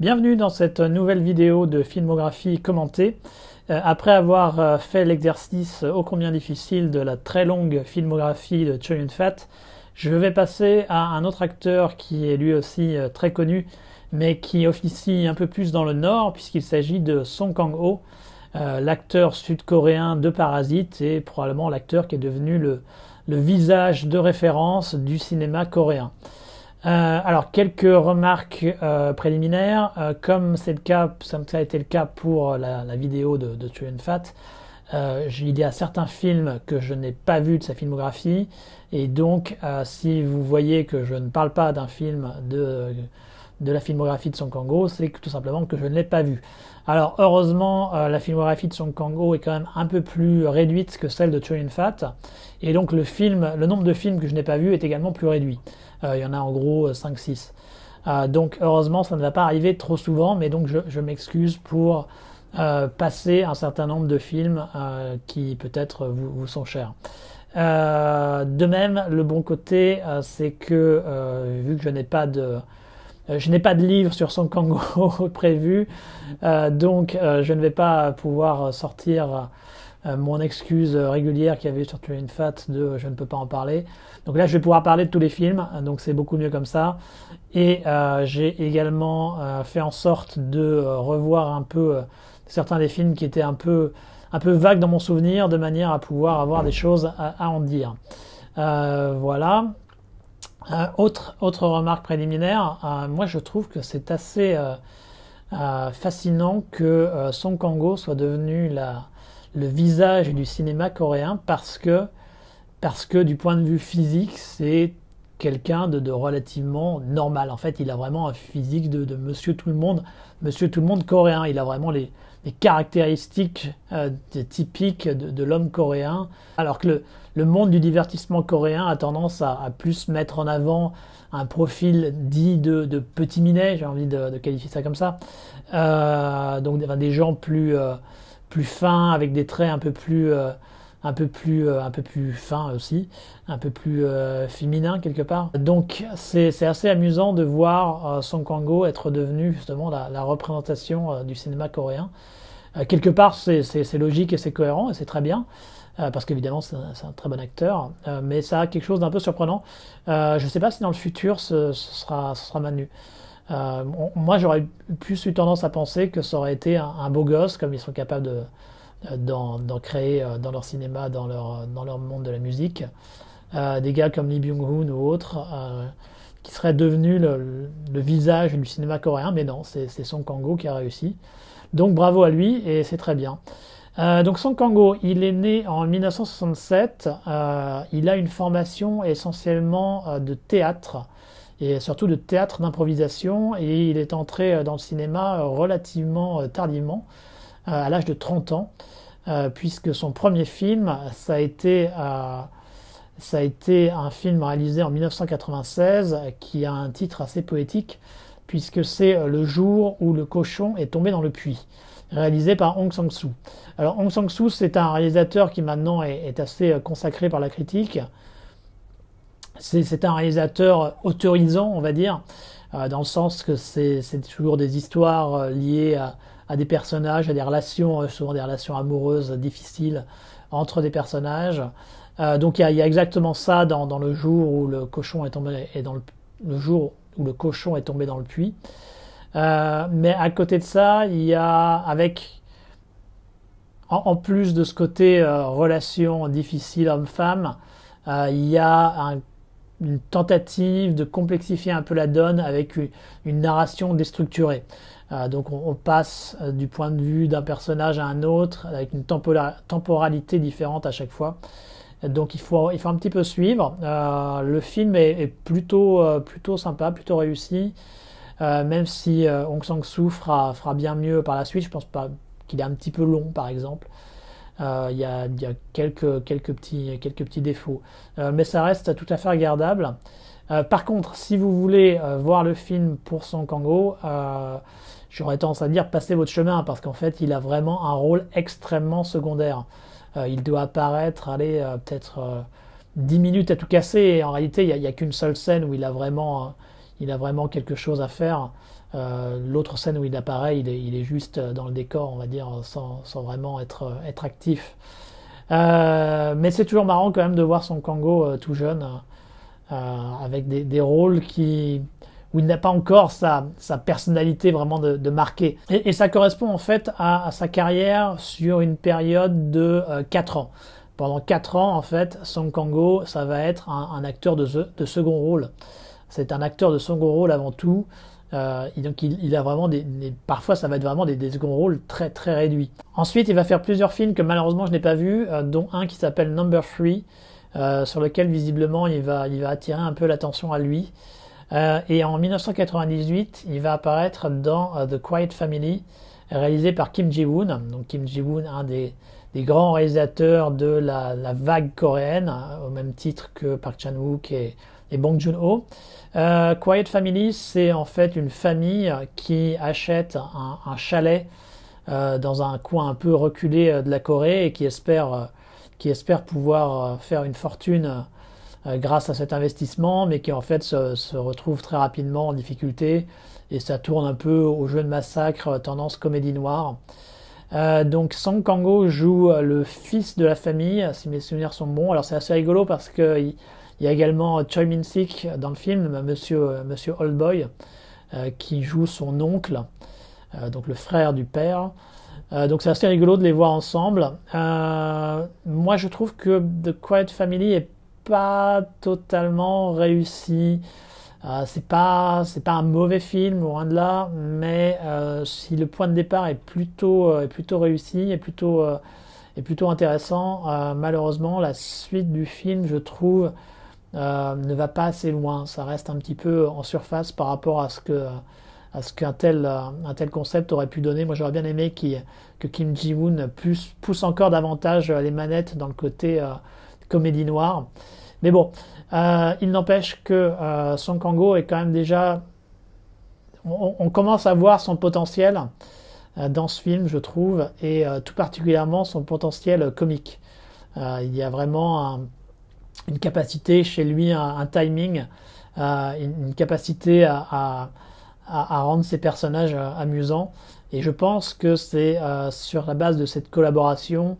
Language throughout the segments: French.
Bienvenue dans cette nouvelle vidéo de filmographie commentée. Après avoir fait l'exercice ô combien difficile de la très longue filmographie de Chow Yun-fat, je vais passer à un autre acteur qui est lui aussi très connu, mais qui officie un peu plus dans le nord, puisqu'il s'agit de Song Kang-ho, l'acteur sud-coréen de Parasite et probablement l'acteur qui est devenu le visage de référence du cinéma coréen. Alors, quelques remarques préliminaires. Comme c'est le cas, ça a été le cas pour la vidéo de Chow Yun-fat, il y a certains films que je n'ai pas vus de sa filmographie, et donc si vous voyez que je ne parle pas d'un film de la filmographie de Song Kang-ho, c'est tout simplement que je ne l'ai pas vu. Alors heureusement, la filmographie de Song Kang-ho est quand même un peu plus réduite que celle de Chow Yun-fat, et donc le nombre de films que je n'ai pas vu est également plus réduit. Il y en a en gros 5-6. Donc heureusement, ça ne va pas arriver trop souvent, mais donc je m'excuse pour passer un certain nombre de films qui peut-être vous sont chers. De même, le bon côté, c'est que vu que je n'ai pas de livre sur Song Kang-ho prévu, donc je ne vais pas pouvoir sortir mon excuse régulière qu'il y avait sur Chow Yun-fat de je ne peux pas en parler. Donc là, je vais pouvoir parler de tous les films, donc c'est beaucoup mieux comme ça. Et j'ai également fait en sorte de revoir un peu certains des films qui étaient un peu vagues dans mon souvenir, de manière à pouvoir avoir des choses à en dire. Voilà. Autre remarque préliminaire, moi je trouve que c'est assez fascinant que Song Kang-ho soit devenu le visage du cinéma coréen parce que du point de vue physique, c'est quelqu'un de relativement normal. En fait, il a vraiment un physique de monsieur tout le monde coréen. Il a vraiment les caractéristiques typiques de l'homme coréen. Alors que le monde du divertissement coréen a tendance à plus mettre en avant un profil dit de petit minet, j'ai envie de qualifier ça comme ça. Donc des gens plus fins, avec des traits un peu plus fin aussi, un peu plus féminin quelque part. Donc c'est assez amusant de voir Song Kang-ho être devenu justement la représentation du cinéma coréen. Quelque part c'est logique et c'est cohérent et c'est très bien, parce qu'évidemment c'est un très bon acteur, mais ça a quelque chose d'un peu surprenant. Je ne sais pas si dans le futur ce sera maintenu. Moi j'aurais plus eu tendance à penser que ça aurait été un beau gosse, comme ils sont capables d'en créer dans leur cinéma, dans leur monde de la musique. Des gars comme Lee Byung-hun ou autres, qui seraient devenus le visage du cinéma coréen, mais non, c'est Song Kang-ho qui a réussi. Donc bravo à lui, et c'est très bien. Donc Song Kang-ho, il est né en 1967, il a une formation essentiellement de théâtre, et surtout de théâtre d'improvisation, et il est entré dans le cinéma relativement tardivement, à l'âge de 30 ans, puisque son premier film, ça a été un film réalisé en 1996, qui a un titre assez poétique, puisque c'est Le jour où le cochon est tombé dans le puits, réalisé par Hong Sang-soo. Alors Hong Sang-soo, c'est un réalisateur qui maintenant est assez consacré par la critique. C'est un réalisateur autorisant, on va dire, dans le sens que c'est toujours des histoires liées à des personnages, à des relations, souvent des relations amoureuses difficiles entre des personnages. Donc il y a exactement ça dans Le jour où le cochon est tombé, le jour où le cochon est tombé dans le puits. Mais à côté de ça, il y a en plus de ce côté relation difficile homme-femme, il y a une tentative de complexifier un peu la donne avec une narration déstructurée. Donc on passe du point de vue d'un personnage à un autre avec une temporalité différente à chaque fois. Donc il faut un petit peu suivre. Le film est plutôt sympa, plutôt réussi, même si Hong Sang-soo fera bien mieux par la suite. Je pense pas qu'il est un petit peu long, par exemple. Il y a quelques petits défauts, mais ça reste tout à fait regardable. Par contre, si vous voulez voir le film pour Song Kang-ho, j'aurais tendance à dire passez votre chemin, parce qu'en fait il a vraiment un rôle extrêmement secondaire. Il doit apparaître, peut-être 10 minutes à tout casser, et en réalité il n'y a qu'une seule scène où il a vraiment il a vraiment quelque chose à faire. L'autre scène où il apparaît, il est juste dans le décor, on va dire, sans vraiment être actif. Mais c'est toujours marrant quand même de voir Song Kang-ho tout jeune, avec des rôles où il n'a pas encore sa personnalité vraiment de marqué. Et ça correspond en fait à sa carrière sur une période de 4 ans. Pendant 4 ans, en fait, Song Kang-ho, ça va être un acteur de second rôle. C'est un acteur de second rôle avant tout. Donc il a vraiment parfois ça va être vraiment des seconds rôles très très réduits. Ensuite, il va faire plusieurs films que malheureusement je n'ai pas vus, dont un qui s'appelle Number 3, sur lequel visiblement il va attirer un peu l'attention à lui. Et en 1998, il va apparaître dans The Quiet Family, réalisé par Kim Ji-woon. Donc Kim Ji-woon, un des grands réalisateurs de la vague coréenne, au même titre que Park Chan-wook et Bong Joon-ho. Quiet Family, c'est en fait une famille qui achète un chalet dans un coin un peu reculé de la Corée et qui espère pouvoir faire une fortune grâce à cet investissement, mais qui en fait se retrouve très rapidement en difficulté, et ça tourne un peu au jeu de massacre, tendance comédie noire. Donc Song Kang-ho joue le fils de la famille, si mes souvenirs sont bons. Alors c'est assez rigolo parce qu'il y a également Choi Min-sik dans le film, Monsieur Oldboy, qui joue son oncle, donc le frère du père. Donc c'est assez rigolo de les voir ensemble. Moi je trouve que The Quiet Family est pas totalement réussi. C'est pas un mauvais film, loin de là, mais si le point de départ est plutôt réussi et plutôt intéressant, malheureusement la suite du film, je trouve, ne va pas assez loin. Ça reste un petit peu en surface par rapport à ce qu'un tel concept aurait pu donner. Moi j'aurais bien aimé que Kim Ji-woon pousse encore davantage les manettes dans le côté comédie noire. Mais bon, il n'empêche que Song Kang-ho est quand même déjà... On commence à voir son potentiel dans ce film, je trouve, et tout particulièrement son potentiel comique. Il y a vraiment une capacité chez lui, un timing, une capacité à rendre ses personnages amusants. Et je pense que c'est sur la base de cette collaboration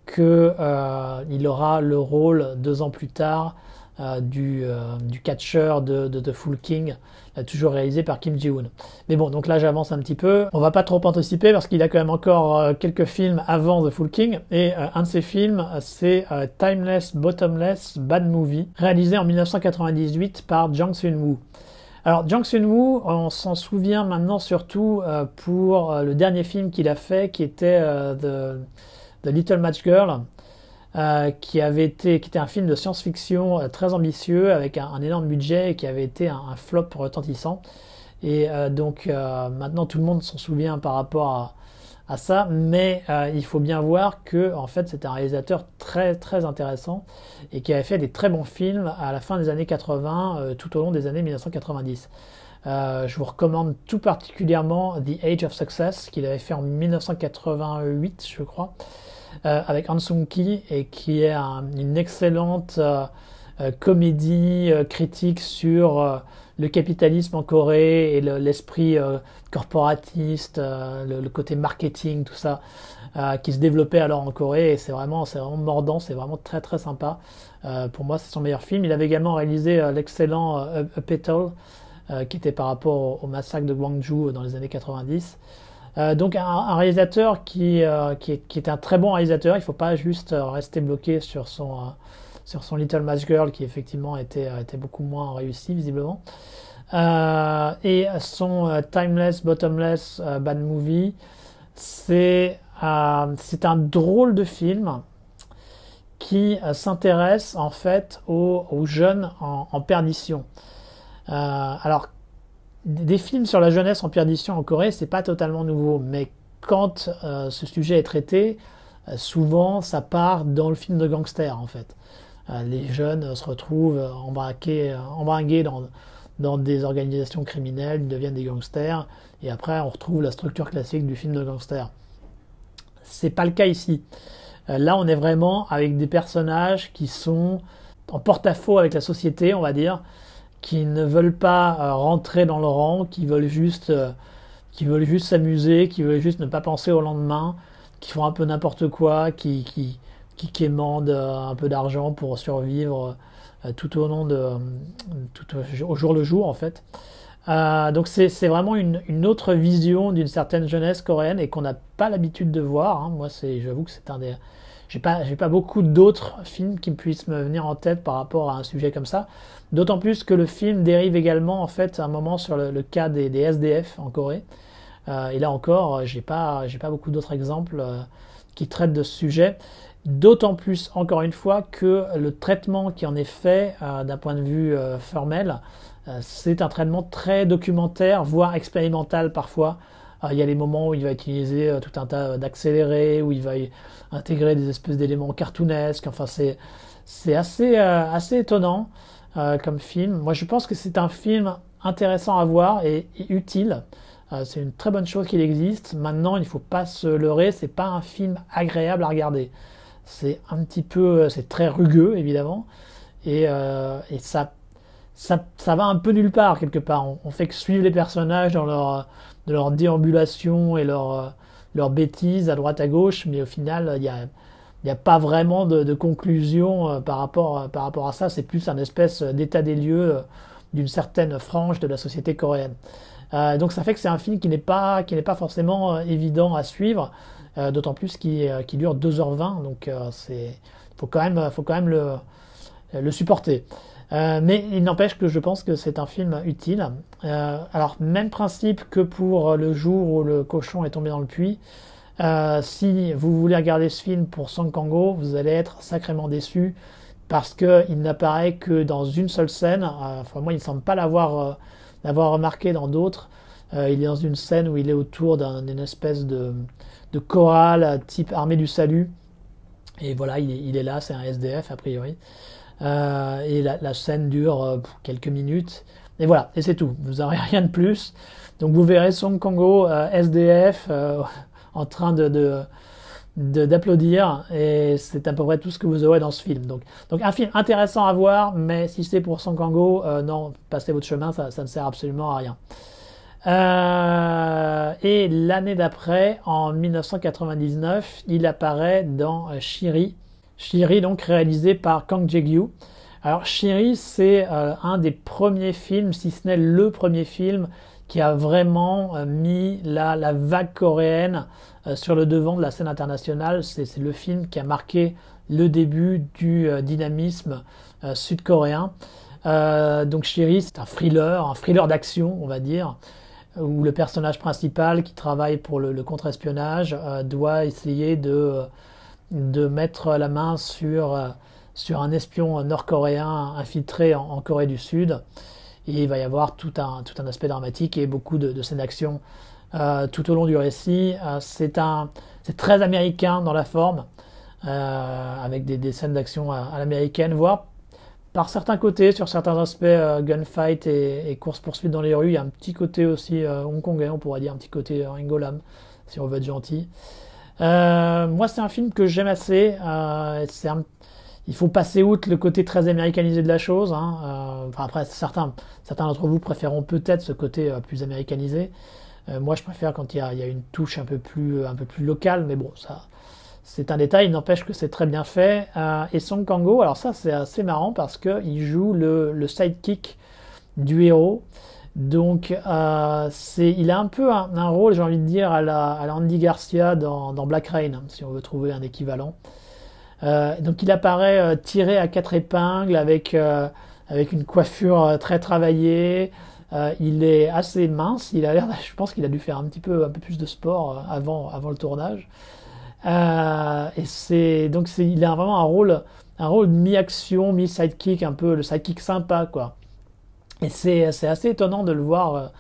qu'il aura le rôle 2 ans plus tard du catcheur de The Fool King, toujours réalisé par Kim Ji-woon. Mais bon, donc là j'avance un petit peu. On va pas trop anticiper parce qu'il a quand même encore quelques films avant The Fool King, et un de ces films c'est Timeless Bottomless Bad Movie, réalisé en 1998 par Jang Sun-woo. Alors Jang Sun-woo, on s'en souvient maintenant surtout pour le dernier film qu'il a fait, qui était The Little Match Girl, qui était un film de science-fiction très ambitieux, avec un énorme budget, et qui avait été un flop retentissant. Et donc maintenant tout le monde s'en souvient par rapport à ça, mais il faut bien voir que en fait c'est un réalisateur très très intéressant, et qui avait fait des très bons films à la fin des années 80, tout au long des années 1990. Je vous recommande tout particulièrement The Age of Success, qu'il avait fait en 1988, je crois, avec Han Sung-ki, et qui est une excellente comédie critique sur le capitalisme en Corée et l'esprit corporatiste, le côté marketing, tout ça, qui se développait alors en Corée, et c'est vraiment mordant, c'est vraiment très très sympa. Pour moi c'est son meilleur film. Il avait également réalisé l'excellent A Petal, qui était par rapport au massacre de Gwangju dans les années 90. Donc un réalisateur qui est un très bon réalisateur. Il ne faut pas juste rester bloqué sur son Little Match Girl, qui effectivement était beaucoup moins réussi visiblement. Et son Timeless Bottomless Bad Movie, c'est un drôle de film qui s'intéresse en fait aux jeunes en perdition. Alors, des films sur la jeunesse en perdition en Corée, c'est pas totalement nouveau, mais quand ce sujet est traité, souvent ça part dans le film de gangster en fait. Les jeunes se retrouvent embringués dans des organisations criminelles, ils deviennent des gangsters, et après on retrouve la structure classique du film de gangster. C'est pas le cas ici. Là on est vraiment avec des personnages qui sont en porte-à-faux avec la société, on va dire, qui ne veulent pas rentrer dans le rang, qui veulent juste s'amuser, qui veulent juste ne pas penser au lendemain, qui font un peu n'importe quoi, qui quémandent un peu d'argent pour survivre tout au long au jour le jour en fait. Donc c'est vraiment une autre vision d'une certaine jeunesse coréenne et qu'on n'a pas l'habitude de voir. Hein. Moi, j'avoue que c'est un des... J'ai pas beaucoup d'autres films qui puissent me venir en tête par rapport à un sujet comme ça. D'autant plus que le film dérive également en fait à un moment sur le cas des SDF en Corée. Et là encore, j'ai pas beaucoup d'autres exemples qui traitent de ce sujet. D'autant plus, encore une fois, que le traitement qui en est fait d'un point de vue formel, c'est un traitement très documentaire, voire expérimental parfois. Il y a les moments où il va utiliser tout un tas d'accélérés, où il va intégrer des espèces d'éléments cartoonesques. Enfin, c'est assez étonnant comme film. Moi, je pense que c'est un film intéressant à voir et utile. C'est une très bonne chose qu'il existe. Maintenant, il ne faut pas se leurrer, c'est pas un film agréable à regarder. C'est c'est très rugueux évidemment, et ça va un peu nulle part quelque part. On fait que suivre les personnages dans leur déambulation et leur bêtises à droite à gauche, mais au final, il y a pas vraiment de conclusion par rapport à ça. C'est plus un espèce d'état des lieux d'une certaine frange de la société coréenne. Donc ça fait que c'est un film qui n'est pas forcément évident à suivre, d'autant plus qu'il dure 2h20, donc faut quand même le supporter. Mais il n'empêche que je pense que c'est un film utile. Alors même principe que pour Le jour où le cochon est tombé dans le puits. Si vous voulez regarder ce film pour Song Kang-ho, vous allez être sacrément déçu parce qu'il n'apparaît que dans une seule scène. Enfin, moi, il ne semble pas l'avoir remarqué dans d'autres. Il est dans une scène où il est autour d'une espèce de chorale type Armée du Salut. Et voilà, il est là, c'est un SDF a priori. Et la scène dure quelques minutes. Et voilà, et c'est tout. Vous n'aurez rien de plus. Donc vous verrez Song Kang-ho, SDF, en train d'applaudir. Et c'est à peu près tout ce que vous aurez dans ce film. Donc un film intéressant à voir, mais si c'est pour Song Kang-ho, non, passez votre chemin, ça ne sert absolument à rien. Et l'année d'après, en 1999, il apparaît dans Shiri. Shiri, donc réalisé par Kang Je-gyu. Alors Shiri, c'est un des premiers films, si ce n'est le premier film, qui a vraiment mis la vague coréenne sur le devant de la scène internationale. C'est le film qui a marqué le début du dynamisme sud-coréen. Donc Shiri, c'est un thriller d'action, on va dire, où le personnage principal qui travaille pour le contre-espionnage doit essayer de mettre la main sur un espion nord-coréen infiltré en Corée du Sud. Et il va y avoir tout un aspect dramatique et beaucoup de scènes d'action tout au long du récit. C'est très américain dans la forme, avec des scènes d'action à l'américaine, voire par certains côtés, sur certains aspects, gunfight et course-poursuite dans les rues. Il y a un petit côté aussi hongkongais, on pourrait dire, un petit côté Ringo Lam, si on veut être gentil. Moi, c'est un film que j'aime assez. Il faut passer outre le côté très américanisé de la chose. Hein. Après, certains d'entre vous préféreront peut-être ce côté plus américanisé. Moi, je préfère quand il y a une touche un peu plus locale, mais bon, ça, c'est un détail. Il n'empêche que c'est très bien fait. Et Song Kang-ho, alors ça, c'est assez marrant parce qu'il joue le sidekick du héros. Donc, il a un peu un rôle, j'ai envie de dire, à la Andy Garcia dans Black Rain, hein, si on veut trouver un équivalent. Donc, il apparaît tiré à 4 épingles avec une coiffure très travaillée. Il est assez mince. Je pense qu'il a dû faire un peu plus de sport avant le tournage. Il a vraiment un rôle mi-action, mi-sidekick, un peu le sidekick sympa, quoi. Et c'est assez étonnant de le voir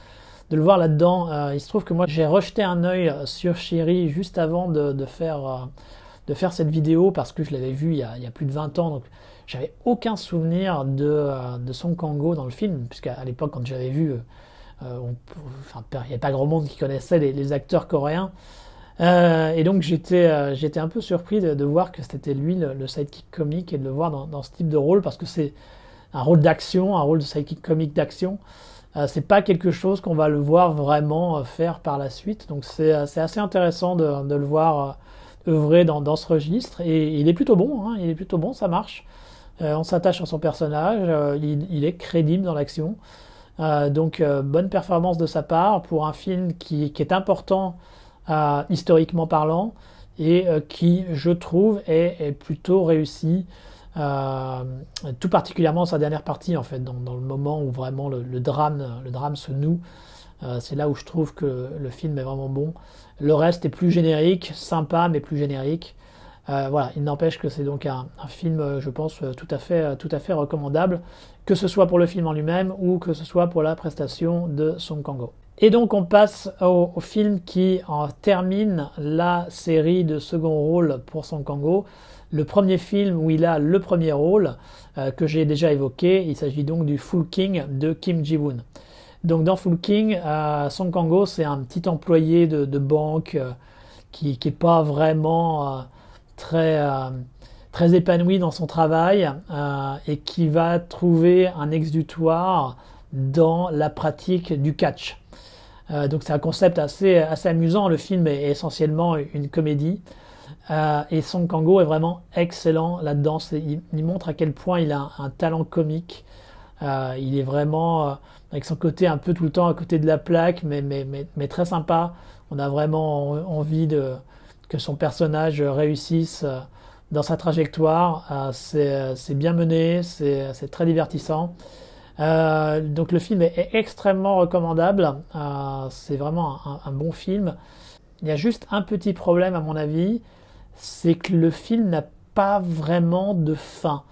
là-dedans. Il se trouve que moi j'ai rejeté un œil sur Shiri juste avant de faire cette vidéo parce que je l'avais vu il y a plus de 20 ans, donc j'avais aucun souvenir de Song Kang-ho dans le film, puisqu'à l'époque quand j'avais vu, il n'y avait pas grand monde qui connaissait les acteurs coréens. Et donc j'étais un peu surpris de voir que c'était lui le sidekick comique et de le voir dans ce type de rôle, parce que c'est un rôle d'action, un rôle de sidekick comique d'action. C'est pas quelque chose qu'on va le voir vraiment faire par la suite. Donc c'est assez intéressant de le voir œuvrer dans ce registre. Et il est plutôt bon, hein, il est plutôt bon, ça marche. On s'attache à son personnage, il est crédible dans l'action. Donc bonne performance de sa part pour un film qui est important historiquement parlant et qui, je trouve, est plutôt réussi. Tout particulièrement sa dernière partie en fait, dans le moment où vraiment le drame se noue. C'est là où je trouve que le film est vraiment bon. Le reste est plus générique, sympa mais plus générique. Voilà, il n'empêche que c'est donc un film, je pense, tout à fait recommandable, que ce soit pour le film en lui-même ou que ce soit pour la prestation de Song Kang-ho. Et donc on passe au film qui termine la série de second rôle pour Song Kang-ho. Le premier film où il a le premier rôle que j'ai déjà évoqué, il s'agit donc du Fool King de Kim Ji-woon. Donc dans Fool King, Song Kang-ho c'est un petit employé de banque qui n'est pas vraiment très épanoui dans son travail et qui va trouver un exutoire dans la pratique du catch. Donc c'est un concept assez amusant, le film est essentiellement une comédie. Et Song Kang-ho est vraiment excellent là-dedans. Il montre à quel point il a un talent comique. Il est vraiment avec son côté un peu tout le temps à côté de la plaque, mais très sympa. On a vraiment envie que son personnage réussisse dans sa trajectoire. C'est bien mené, c'est très divertissant. Donc le film est extrêmement recommandable. C'est vraiment un bon film. Il y a juste un petit problème à mon avis, c'est que le film n'a pas vraiment de fin.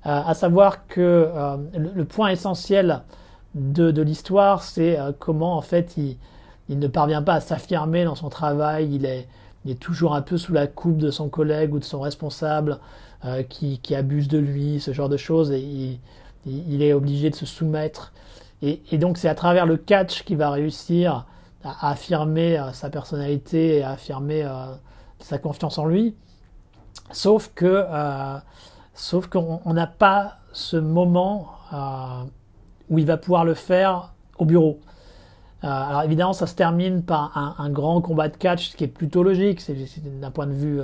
À savoir que le point essentiel de l'histoire, c'est comment en fait il ne parvient pas à s'affirmer dans son travail, il est toujours un peu sous la coupe de son collègue ou de son responsable qui abuse de lui, ce genre de choses, et il est obligé de se soumettre. Et donc c'est à travers le catch qu'il va réussir à affirmer sa personnalité et à affirmer sa confiance en lui, sauf qu'on n'a pas ce moment où il va pouvoir le faire au bureau. Alors évidemment ça se termine par un grand combat de catch, ce qui est plutôt logique, d'un point de vue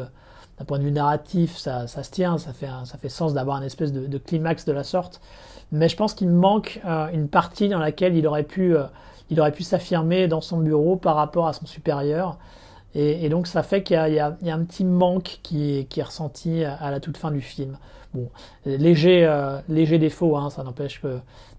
narratif, ça se tient, ça fait sens d'avoir une espèce de climax de la sorte, mais je pense qu'il manque une partie dans laquelle il aurait pu s'affirmer dans son bureau par rapport à son supérieur. Et donc ça fait qu'il y a un petit manque qui est ressenti à la toute fin du film. Bon, léger défaut, hein, ça n'empêche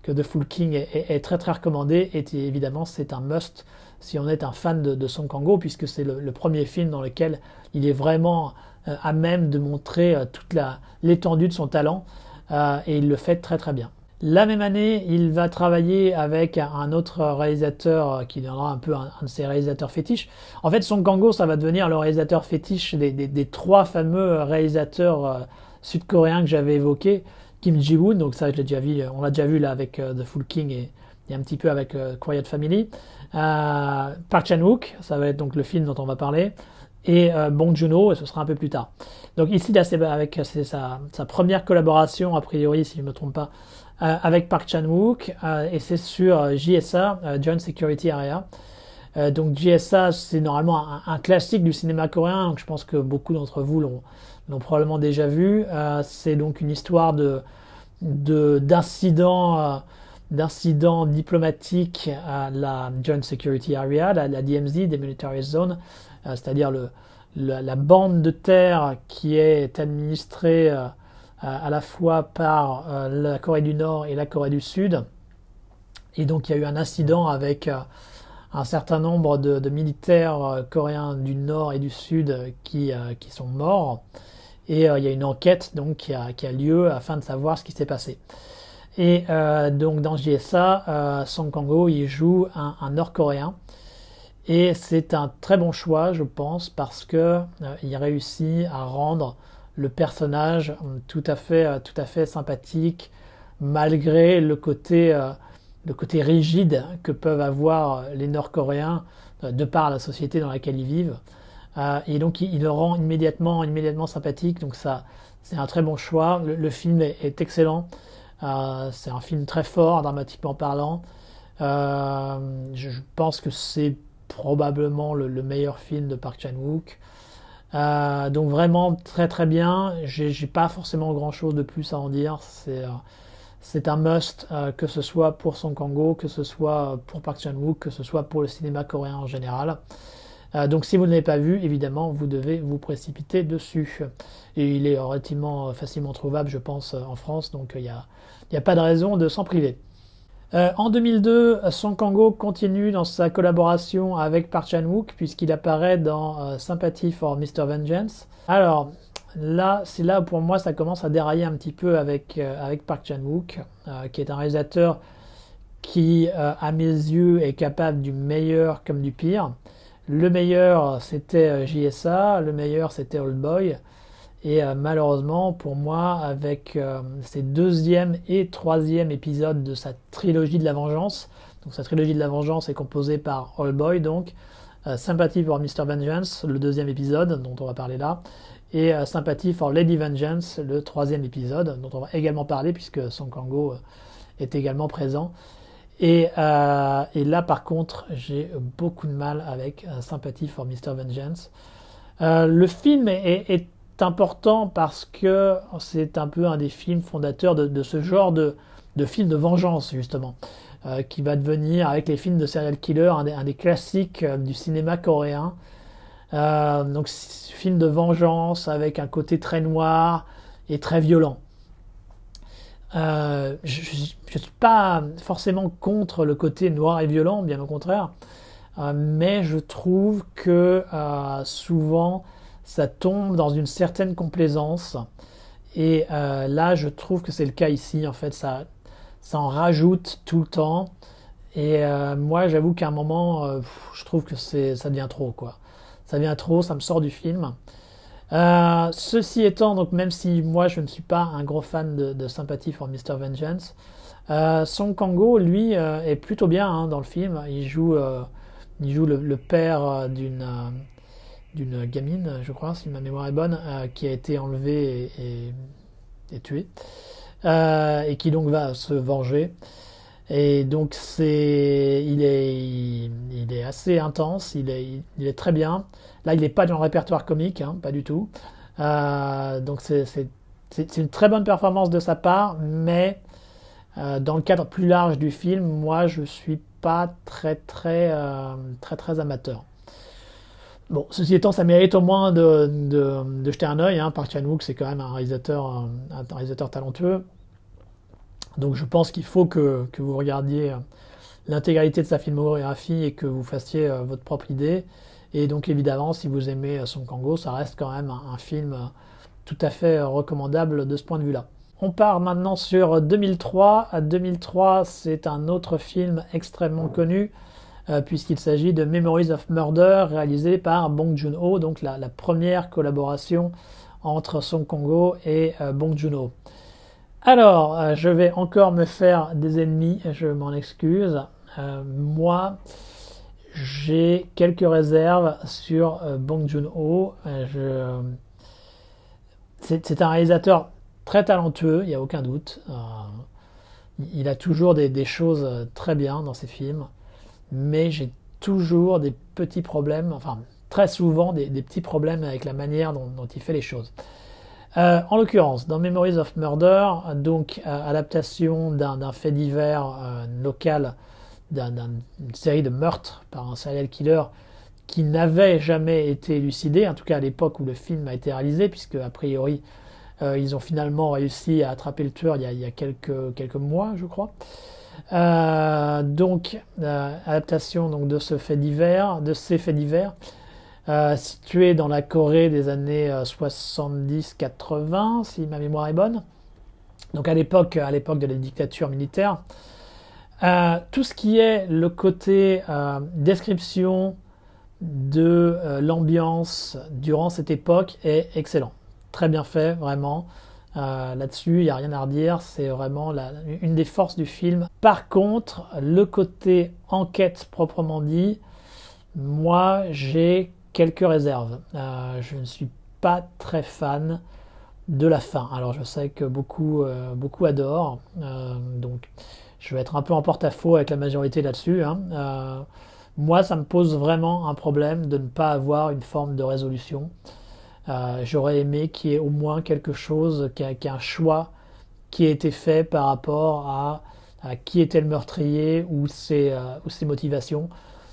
que The Fool King est très très recommandé, et évidemment c'est un must si on est un fan de Song Kang-ho, puisque c'est le premier film dans lequel il est vraiment à même de montrer toute l'étendue de son talent, et il le fait très très bien. La même année, il va travailler avec un autre réalisateur qui deviendra un peu un de ses réalisateurs fétiches. En fait, Song Kang-ho, ça va devenir le réalisateur fétiche des trois fameux réalisateurs sud-coréens que j'avais évoqués. Kim Ji-woon, donc ça on l'a déjà vu là avec The Fool King et un petit peu avec Quiet Family. Park Chan-wook, ça va être donc le film dont on va parler. Et Bong Joon-ho, et ce sera un peu plus tard. Donc ici, là, c'est sa première collaboration, a priori, si je ne me trompe pas, avec Park Chan-wook, et c'est sur JSA, Joint Security Area. Donc JSA, c'est normalement un classique du cinéma coréen, donc je pense que beaucoup d'entre vous l'ont probablement déjà vu. C'est donc une histoire d'incident diplomatique à la Joint Security Area, la DMZ, Demilitarized Zone, c'est-à-dire la bande de terre qui est administrée à la fois par la Corée du Nord et la Corée du Sud. Et donc il y a eu un incident avec un certain nombre de militaires coréens du Nord et du Sud qui sont morts. Et il y a une enquête donc qui a lieu afin de savoir ce qui s'est passé. Et donc dans JSA, Song Kang-ho il joue un Nord-Coréen. Et c'est un très bon choix, je pense, parce que il réussit à rendre le personnage tout à fait sympathique, malgré le côté rigide que peuvent avoir les Nord-Coréens de par la société dans laquelle ils vivent. Et donc il le rend immédiatement sympathique, donc ça c'est un très bon choix. Le film est excellent. C'est un film très fort, dramatiquement parlant. Je pense que c'est probablement le meilleur film de Park Chan-wook. Donc vraiment très très bien. J'ai pas forcément grand chose de plus à en dire. C'est un must, que ce soit pour Song Kang-ho, que ce soit pour Park Chan-wook, que ce soit pour le cinéma coréen en général. Donc si vous ne l'avez pas vu, évidemment, vous devez vous précipiter dessus. Et il est relativement facilement trouvable, je pense, en France, donc il n'y a pas de raison de s'en priver. En 2002, Song Kang-ho continue dans sa collaboration avec Park Chan-wook, puisqu'il apparaît dans Sympathy for Mr. Vengeance. Alors, là, c'est là où pour moi ça commence à dérailler un petit peu avec Park Chan-wook, qui est un réalisateur qui, à mes yeux, est capable du meilleur comme du pire. Le meilleur, c'était JSA, le meilleur, c'était Old Boy. Et malheureusement, pour moi, avec ces deuxième et troisième épisodes de sa trilogie de la vengeance, donc sa trilogie de la vengeance est composée par Old Boy, donc Sympathy for Mr. Vengeance, le deuxième épisode dont on va parler là, et Sympathy for Lady Vengeance, le troisième épisode dont on va également parler puisque Song Kang-ho est également présent. Et là, par contre, j'ai beaucoup de mal avec Sympathy for Mr. Vengeance. Le film est important parce que c'est un peu un des films fondateurs de ce genre de film de vengeance, justement, qui va devenir, avec les films de serial killer, un des classiques du cinéma coréen. Donc, film de vengeance avec un côté très noir et très violent. Je ne suis pas forcément contre le côté noir et violent, bien au contraire, mais je trouve que souvent ça tombe dans une certaine complaisance, et là je trouve que c'est le cas ici. En fait, ça en rajoute tout le temps, et moi j'avoue qu'à un moment je trouve que ça devient trop, quoi. Ça devient trop, ça me sort du film. Ceci étant, donc même si moi je ne suis pas un gros fan de Sympathy for Mr. Vengeance, Song Kang-ho, lui, est plutôt bien dans le film. Il joue le père d'une gamine, je crois, si ma mémoire est bonne, qui a été enlevée et tuée, et qui donc va se venger. Et donc il est assez intense, il est très bien. Là, il n'est pas dans le répertoire comique, pas du tout. Donc c'est une très bonne performance de sa part, mais dans le cadre plus large du film, moi je suis pas très amateur. Bon, ceci étant, ça mérite au moins de jeter un œil. Park Chan-wook, c'est quand même un réalisateur talentueux. Donc je pense qu'il faut que vous regardiez l'intégralité de sa filmographie et que vous fassiez votre propre idée. Et donc évidemment, si vous aimez Song Kang-ho, ça reste quand même un film tout à fait recommandable de ce point de vue-là. On part maintenant sur 2003. 2003, c'est un autre film extrêmement connu, puisqu'il s'agit de Memories of Murder, réalisé par Bong Joon-ho, donc la première collaboration entre Song Kang-ho et Bong Joon-ho. Alors, je vais encore me faire des ennemis, je m'en excuse. Moi, j'ai quelques réserves sur Bong Joon-ho. C'est un réalisateur très talentueux, il n'y a aucun doute. Il a toujours des choses très bien dans ses films, mais j'ai toujours des petits problèmes, enfin très souvent des petits problèmes avec la manière dont il fait les choses. En l'occurrence, dans Memories of Murder, donc adaptation d'un fait divers local, d'une série de meurtres par un serial killer qui n'avait jamais été élucidé, en tout cas à l'époque où le film a été réalisé, puisque a priori ils ont finalement réussi à attraper le tueur il y a quelques mois, je crois. Adaptation donc de ces faits divers, situé dans la Corée des années 70-80, si ma mémoire est bonne. Donc à l'époque de la dictature militaire. Tout ce qui est le côté description de l'ambiance durant cette époque est excellent. Très bien fait, vraiment. Là-dessus, il n'y a rien à redire. C'est vraiment une des forces du film. Par contre, le côté enquête proprement dit, moi, j'ai quelques réserves. Je ne suis pas très fan de la fin. Alors je sais que beaucoup adorent, donc je vais être un peu en porte-à-faux avec la majorité là-dessus, hein. Moi, ça me pose vraiment un problème de ne pas avoir une forme de résolution. J'aurais aimé qu'il y ait au moins quelque chose, qu'il y ait un choix qui ait été fait par rapport à qui était le meurtrier ou ses motivations.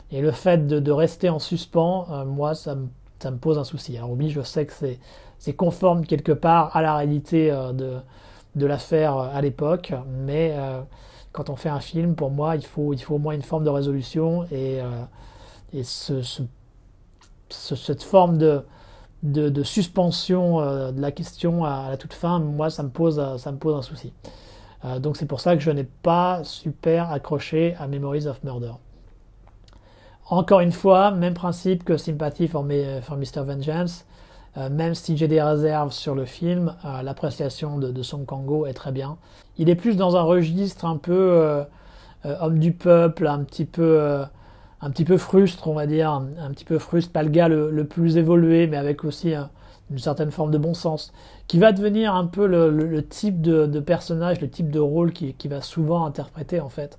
Et le fait de rester en suspens, moi, ça me pose un souci. Alors oui, je sais que c'est conforme quelque part à la réalité de l'affaire à l'époque, mais quand on fait un film, pour moi, il faut au moins une forme de résolution et cette forme de suspension de la question à la toute fin, moi, ça me pose un souci. Donc c'est pour ça que je n'ai pas super accroché à Memories of Murder. Encore une fois, même principe que Sympathy for Mr. Vengeance. Même si j'ai des réserves sur le film, l'appréciation de Song Kang-ho est très bien. Il est plus dans un registre un peu homme du peuple, un petit peu frustre, on va dire, un petit peu frustre, pas le gars le plus évolué, mais avec aussi une certaine forme de bon sens, qui va devenir un peu le type de personnage, le type de rôle qui va souvent interpréter en fait.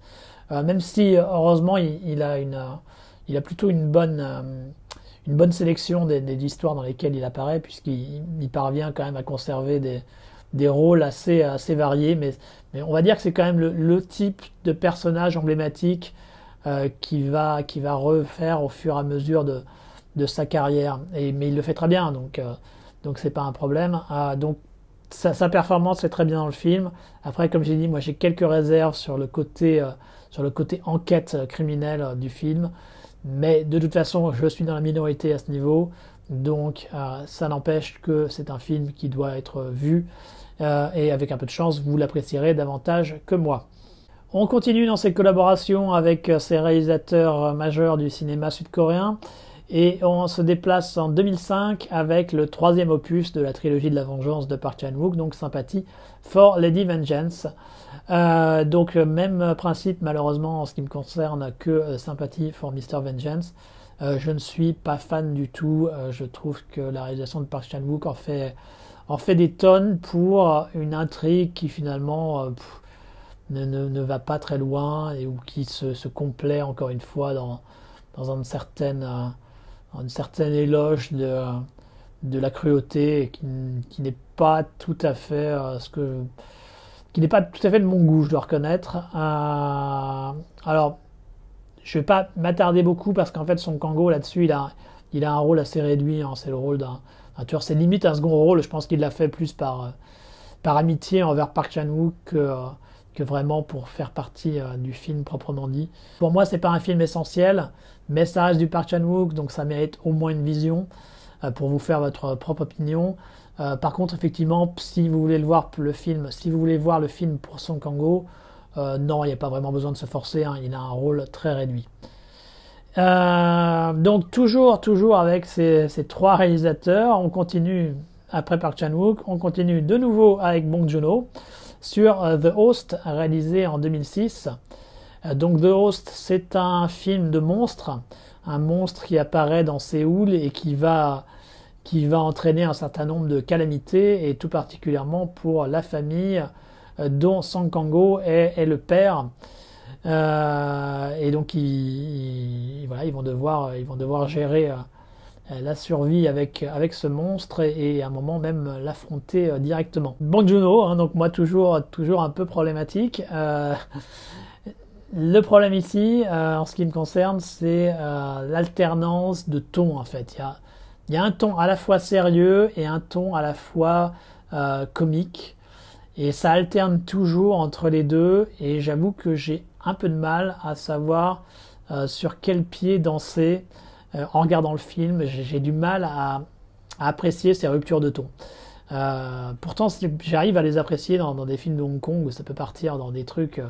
Même si heureusement il a plutôt une bonne sélection des histoires dans lesquelles il apparaît, puisqu'il parvient quand même à conserver des rôles assez variés, mais on va dire que c'est quand même le type de personnage emblématique qui va refaire au fur et à mesure de sa carrière. Mais il le fait très bien, donc c'est pas un problème. Donc sa performance est très bien dans le film. Après, comme j'ai dit, moi j'ai quelques réserves sur le côté enquête criminelle du film. Mais de toute façon, je suis dans la minorité à ce niveau, donc ça n'empêche que c'est un film qui doit être vu, et avec un peu de chance, vous l'apprécierez davantage que moi. On continue dans ces collaborations avec ces réalisateurs majeurs du cinéma sud-coréen, et on se déplace en 2005 avec le troisième opus de la trilogie de la vengeance de Park Chan-wook, donc Sympathy for Lady Vengeance. Donc même principe malheureusement en ce qui me concerne que Sympathy for Mr. Vengeance. Je ne suis pas fan du tout. Je trouve que la réalisation de Park Chan-wook en fait des tonnes pour une intrigue qui finalement ne va pas très loin ou qui se complaît encore une fois dans une certaine éloge de la cruauté et qui n'est pas tout à fait qui n'est pas tout à fait de mon goût, je dois reconnaître. Alors, je ne vais pas m'attarder beaucoup parce qu'en fait, Song Kang-ho là-dessus, il a un rôle assez réduit, hein. C'est le rôle d'un tueur. C'est limite un second rôle. Je pense qu'il l'a fait plus par amitié envers Park Chan-wook que vraiment pour faire partie du film proprement dit. Pour moi, c'est pas un film essentiel, mais ça reste du Park Chan-wook, donc ça mérite au moins une vision pour vous faire votre propre opinion. Par contre, effectivement, si vous voulez voir le film pour Song Kang-ho, non, il n'y a pas vraiment besoin de se forcer, hein, il a un rôle très réduit. Donc toujours avec ces trois réalisateurs, on continue après Park Chan-wook, on continue de nouveau avec Bong Joon-ho sur The Host, réalisé en 2006. Donc The Host, c'est un film de monstre, un monstre qui apparaît dans Séoul et qui va entraîner un certain nombre de calamités, et tout particulièrement pour la famille dont Song Kang-ho est le père. Et donc ils vont devoir gérer la survie avec ce monstre et à un moment même l'affronter directement. Bong Joon-ho, hein, donc moi toujours un peu problématique. Le problème ici, en ce qui me concerne, c'est l'alternance de ton en fait. Il y a un ton à la fois sérieux et un ton à la fois comique. Et ça alterne toujours entre les deux. Et j'avoue que j'ai un peu de mal à savoir sur quel pied danser en regardant le film. J'ai du mal à apprécier ces ruptures de ton. Pourtant, j'arrive à les apprécier dans des films de Hong Kong où ça peut partir dans des trucs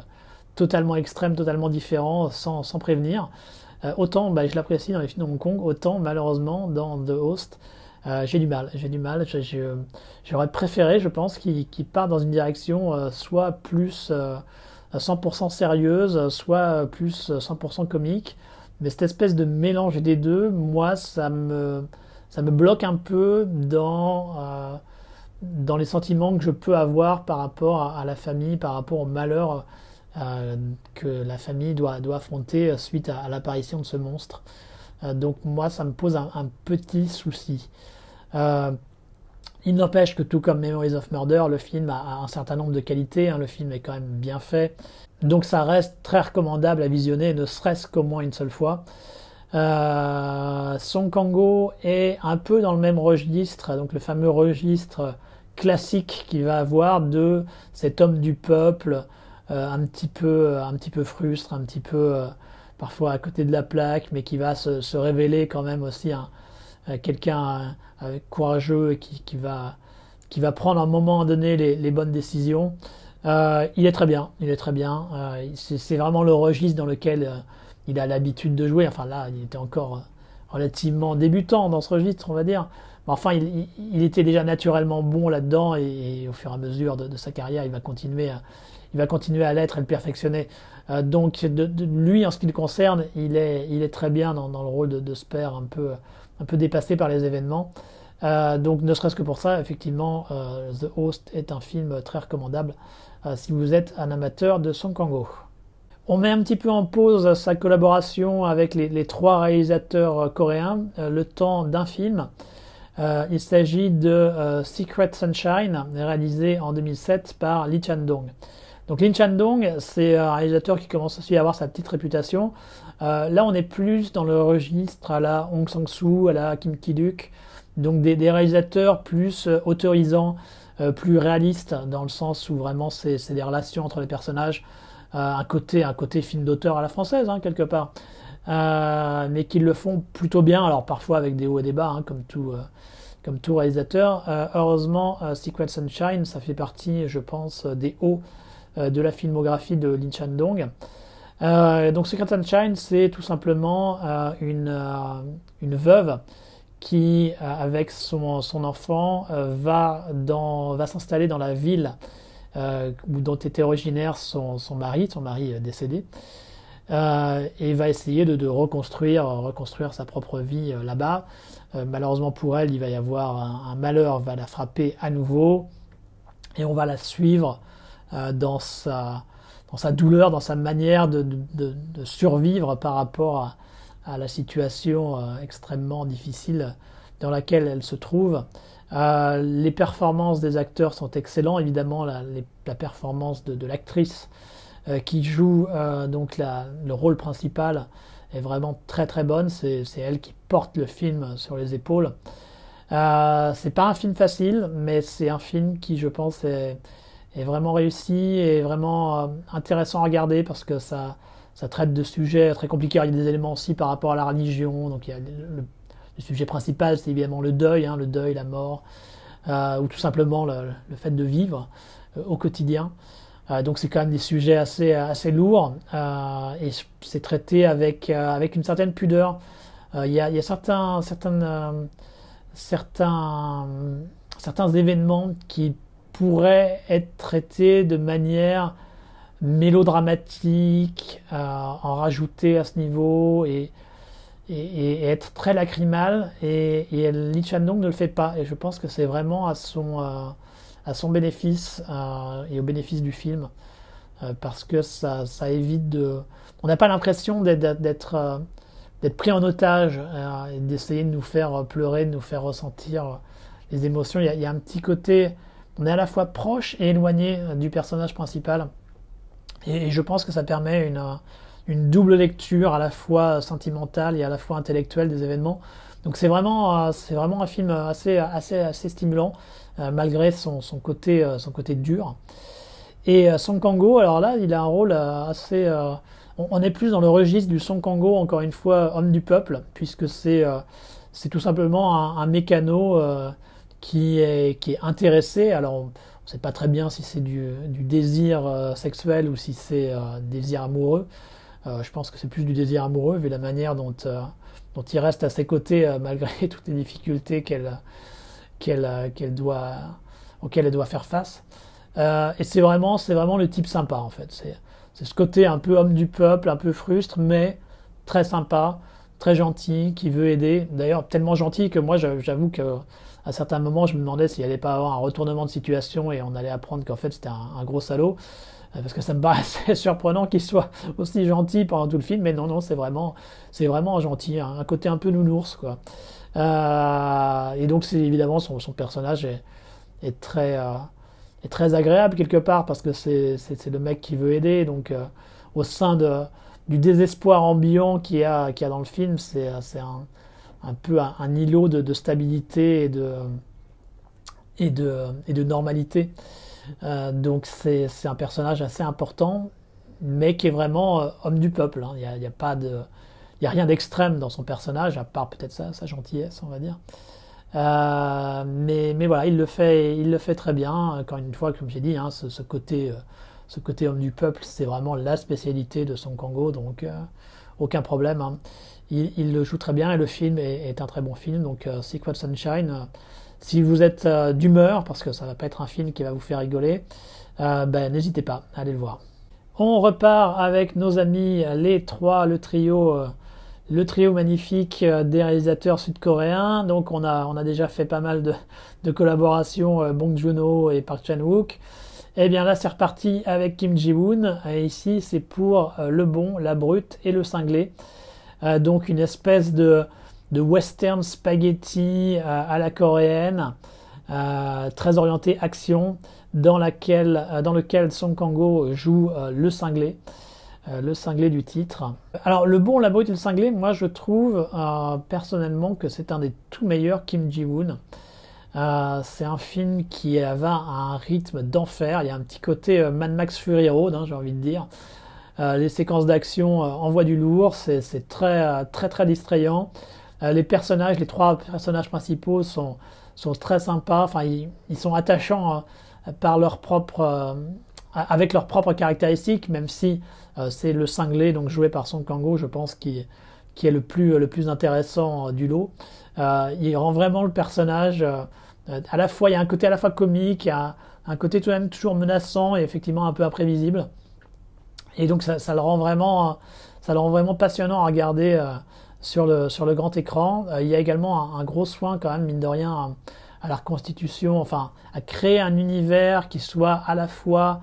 totalement extrêmes, totalement différents, sans prévenir. Autant je l'apprécie dans les films de Hong Kong, autant malheureusement dans The Host, j'ai du mal. J'aurais préféré, je pense, qu'il parte dans une direction soit plus 100% sérieuse, soit plus 100% comique. Mais cette espèce de mélange des deux, moi, ça me bloque un peu dans dans les sentiments que je peux avoir par rapport à la famille, par rapport au malheur que la famille doit affronter suite à l'apparition de ce monstre. Donc moi, ça me pose un petit souci. Il n'empêche que tout comme Memories of Murder, le film a un certain nombre de qualités, hein, le film est quand même bien fait, donc ça reste très recommandable à visionner, ne serait-ce qu'au moins une seule fois. Song Kang-ho est un peu dans le même registre, donc le fameux registre classique qu'il va avoir de cet homme du peuple, un petit peu frustre, un petit peu parfois à côté de la plaque, mais qui va se révéler quand même aussi quelqu'un courageux et qui va prendre à un moment donné les bonnes décisions. Il est très bien, c'est vraiment le registre dans lequel il a l'habitude de jouer. Enfin là, il était encore relativement débutant dans ce registre, on va dire. Mais enfin, il était déjà naturellement bon là-dedans et au fur et à mesure de sa carrière, il va continuer à l'être et le perfectionner. Donc lui, en ce qui le concerne, il est très bien dans le rôle de ce père un peu dépassé par les événements. Donc ne serait-ce que pour ça, effectivement, The Host est un film très recommandable si vous êtes un amateur de Song Kang-ho. On met un petit peu en pause sa collaboration avec les 3 réalisateurs coréens, le temps d'un film. Il s'agit de Secret Sunshine, réalisé en 2007 par Lee Chan-dong. Donc Lee Chan-dong, c'est un réalisateur qui commence aussi à avoir sa petite réputation. Là, on est plus dans le registre à la Hong Sang-soo, à la Kim Ki-duk, donc des réalisateurs plus autorisants, plus réalistes, dans le sens où vraiment c'est des relations entre les personnages, un côté film d'auteur à la française, hein, quelque part, mais qui le font plutôt bien, alors parfois avec des hauts et des bas, hein, comme tout réalisateur. Heureusement, Secret Sunshine, ça fait partie, je pense, des hauts de la filmographie de Lee Chan-dong. Donc Secret Sunshine, c'est tout simplement une veuve qui, avec son enfant, va s'installer dans la ville dont était originaire son mari décédé, et va essayer de reconstruire sa propre vie là-bas. Malheureusement pour elle, il va y avoir un malheur va la frapper à nouveau, et on va la suivre dans sa douleur, dans sa manière de survivre par rapport à la situation extrêmement difficile dans laquelle elle se trouve. Les performances des acteurs sont excellentes, évidemment la performance de l'actrice qui joue donc le rôle principal est vraiment très très bonne, c'est elle qui porte le film sur les épaules. C'est pas un film facile, mais c'est un film qui, je pense, est vraiment réussi et vraiment intéressant à regarder, parce que ça traite de sujets très compliqués. Il y a des éléments aussi par rapport à la religion, donc il y a le sujet principal, c'est évidemment le deuil, la mort, ou tout simplement le fait de vivre au quotidien. Donc c'est quand même des sujets assez lourds, et c'est traité avec une certaine pudeur. Il y a certains événements qui pourraient être traités de manière mélodramatique, en rajouter à ce niveau et être très lacrymal, et Lee Chan-dong ne le fait pas, et je pense que c'est vraiment à son bénéfice et au bénéfice du film, parce que ça évite on n'a pas l'impression d'être pris en otage et d'essayer de nous faire pleurer, de nous faire ressentir les émotions. Il y a un petit côté, on est à la fois proche et éloigné du personnage principal, et je pense que ça permet une double lecture, à la fois sentimentale et à la fois intellectuelle des événements. Donc c'est vraiment un film assez stimulant, malgré son côté dur. Et Song Kang-ho, alors là, il a un rôle assez... on est plus dans le registre du Song Kang-ho, encore une fois, homme du peuple, puisque c'est tout simplement un mécano qui est intéressé. Alors on ne sait pas très bien si c'est du désir sexuel ou si c'est désir amoureux. Je pense que c'est plus du désir amoureux, vu la manière dont il reste à ses côtés malgré toutes les difficultés auxquelles elle doit faire face. Et c'est vraiment le type sympa, en fait. C'est ce côté un peu homme du peuple, un peu frustre, mais très sympa, très gentil, qui veut aider. D'ailleurs, tellement gentil que moi, j'avoue que à certains moments, je me demandais s'il allait pas avoir un retournement de situation et on allait apprendre qu'en fait c'était un gros salaud. Parce que ça me paraissait surprenant qu'il soit aussi gentil pendant tout le film, mais non, non, c'est vraiment gentil, un côté un peu nounours, quoi. Et donc, c'est évidemment son personnage est très agréable quelque part parce que c'est le mec qui veut aider. Donc, au sein du désespoir ambiant qu'il y a dans le film, c'est un peu un îlot de stabilité et de normalité. Donc c'est un personnage assez important, mais qui est vraiment homme du peuple. Hein. Il y a pas de, il y a rien d'extrême dans son personnage, à part peut-être sa gentillesse, on va dire. Mais voilà, il le fait très bien. Encore une fois, comme j'ai dit, hein, ce côté homme du peuple, c'est vraiment la spécialité de Song Kang-ho, donc aucun problème. Hein. Il le joue très bien et le film est un très bon film. Donc Secret Sunshine. Si vous êtes d'humeur, parce que ça va pas être un film qui va vous faire rigoler, n'hésitez pas à aller le voir. On repart avec nos amis les trois, le trio magnifique des réalisateurs sud-coréens. Donc on a déjà fait pas mal de collaborations, Bong Joon-ho et Park Chan-wook. Et bien là c'est reparti avec Kim Ji-woon. Et ici c'est pour Le Bon, la Brute et le Cinglé. Donc une espèce de western spaghetti à la coréenne, très orienté action, dans lequel Song Kang-ho joue le cinglé du titre. Alors Le Bon, la Brute et le Cinglé, moi je trouve personnellement que c'est un des tout meilleurs Kim Ji-woon. C'est un film qui avait un rythme d'enfer, il y a un petit côté Mad Max Fury Road, hein, j'ai envie de dire. Les séquences d'action envoient du lourd, c'est très distrayant. Les trois personnages principaux sont très sympas. Enfin, ils sont attachants par avec leurs propres caractéristiques, même si c'est le cinglé, donc joué par Song Kang-ho, je pense, qui est le plus intéressant du lot. Il rend vraiment le personnage à la fois, il y a un côté à la fois comique, il y a un côté tout de même toujours menaçant et effectivement un peu imprévisible. Et donc ça le rend vraiment passionnant à regarder sur le grand écran. Il y a également un gros soin quand même, mine de rien, à la reconstitution, enfin à créer un univers qui soit à la fois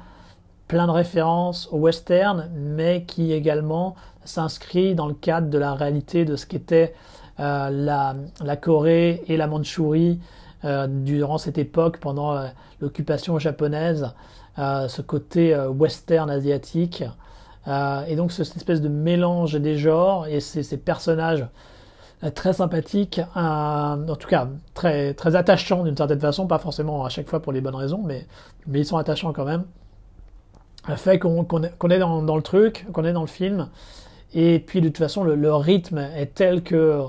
plein de références au western, mais qui également s'inscrit dans le cadre de la réalité de ce qu'était la Corée et la Mandchourie durant cette époque, pendant l'occupation japonaise, ce côté western asiatique. Et donc cette espèce de mélange des genres et ces personnages très sympathiques, en tout cas très attachants d'une certaine façon, pas forcément à chaque fois pour les bonnes raisons, mais ils sont attachants quand même, fait qu'on est dans le truc, qu'on est dans le film. Et puis de toute façon le rythme est tel que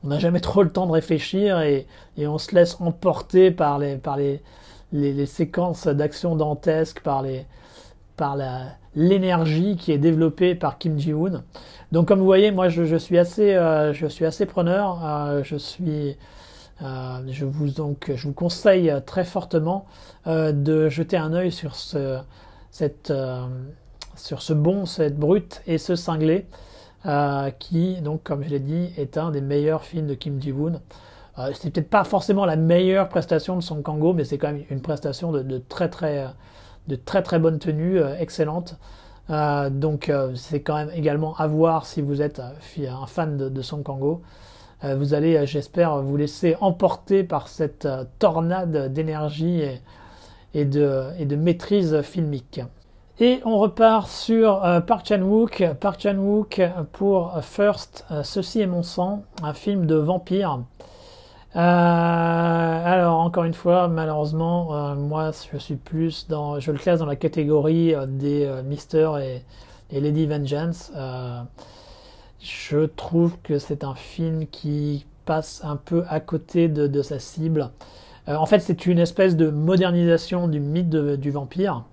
on n'a jamais trop le temps de réfléchir et on se laisse emporter par les séquences d'action dantesques, par l'énergie qui est développée par Kim Ji-woon. Donc comme vous voyez, moi je suis assez preneur. Je vous conseille très fortement de jeter un œil sur cette brute et ce cinglé, qui, donc comme je l'ai dit, est un des meilleurs films de Kim Ji-woon. C'est peut-être pas forcément la meilleure prestation de Song Kang-ho, mais c'est quand même une prestation de très bonne tenue, excellente. Donc c'est quand même également à voir si vous êtes un fan de Song Kang-ho. Vous allez, j'espère, vous laisser emporter par cette tornade d'énergie et de maîtrise filmique. Et on repart sur Park Chan-wook. Park Chan-wook pour First, Ceci est mon sang, un film de vampire. Alors encore une fois, malheureusement, moi je le classe dans la catégorie des Mister et Lady Vengeance. Je trouve que c'est un film qui passe un peu à côté de sa cible. En fait, c'est une espèce de modernisation du mythe du vampire.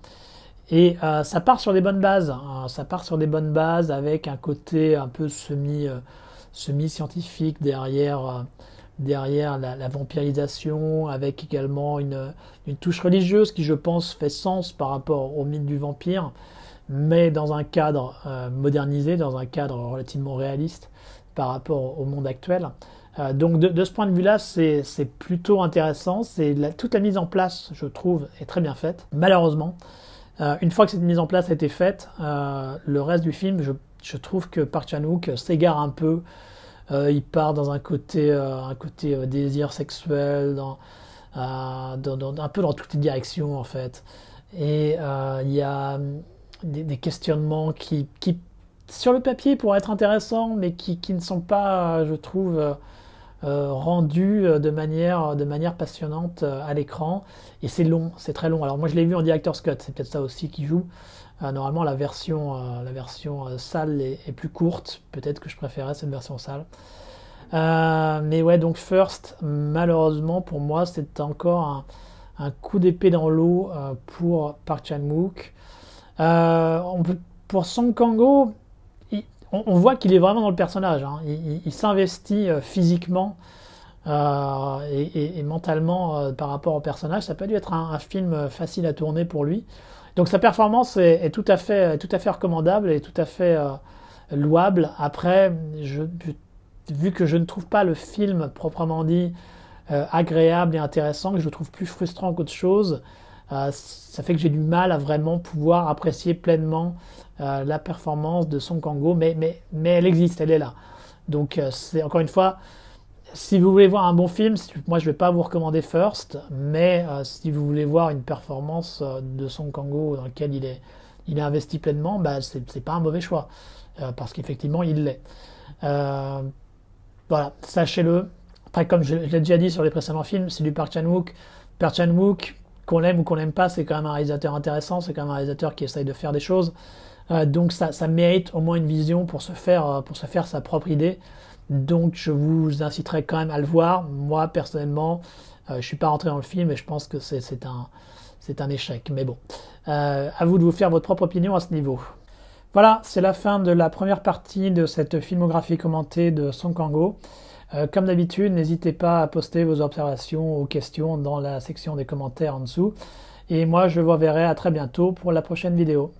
Et ça part sur des bonnes bases. Hein. Ça part sur des bonnes bases avec un côté un peu semi-scientifique derrière la vampirisation, avec également une touche religieuse qui, je pense, fait sens par rapport au mythe du vampire, mais dans un cadre modernisé, dans un cadre relativement réaliste par rapport au monde actuel. Donc de ce point de vue-là, c'est plutôt intéressant. Toute la mise en place, je trouve, est très bien faite. Malheureusement, une fois que cette mise en place a été faite, le reste du film, je trouve que Park Chan-wook s'égare un peu. Il part dans un côté désir sexuel, un peu dans toutes les directions en fait. Et il y a des questionnements qui, sur le papier, pourraient être intéressants, mais qui ne sont pas, je trouve, rendus de manière passionnante à l'écran. Et c'est long, c'est très long. Alors moi je l'ai vu en director's cut, c'est peut-être ça aussi qui joue. Normalement la version salle est plus courte, peut-être que je préférais cette version salle. Mais ouais, donc First, malheureusement pour moi, c'est encore un coup d'épée dans l'eau pour Park Chan-wook. Pour Song Kang-ho, on voit qu'il est vraiment dans le personnage. Hein. Il s'investit physiquement et mentalement par rapport au personnage. Ça peut dû être un film facile à tourner pour lui. Donc sa performance est tout à fait recommandable et tout à fait louable. Après, vu que je ne trouve pas le film proprement dit agréable et intéressant, que je le trouve plus frustrant qu'autre chose, ça fait que j'ai du mal à vraiment pouvoir apprécier pleinement la performance de Song Kang-ho, mais elle existe, elle est là. Donc c'est encore une fois, si vous voulez voir un bon film, moi je ne vais pas vous recommander First, mais si vous voulez voir une performance de Song Kang-ho dans laquelle il est investi pleinement, bah, c'est pas un mauvais choix, parce qu'effectivement il l'est. Voilà, sachez-le. Après, comme je l'ai déjà dit sur les précédents films, c'est du Park Chan-wook. Park Chan-wook, qu'on l'aime ou qu'on l'aime pas, c'est quand même un réalisateur intéressant, c'est quand même un réalisateur qui essaye de faire des choses. Donc ça mérite au moins une vision pour se faire sa propre idée. Donc je vous inciterai quand même à le voir. Moi personnellement, je suis pas rentré dans le film et je pense que c'est un échec. Mais bon, à vous de vous faire votre propre opinion à ce niveau. Voilà, c'est la fin de la première partie de cette filmographie commentée de Song Kang-ho. Comme d'habitude, n'hésitez pas à poster vos observations ou questions dans la section des commentaires en dessous. Et moi, je vous reverrai à très bientôt pour la prochaine vidéo.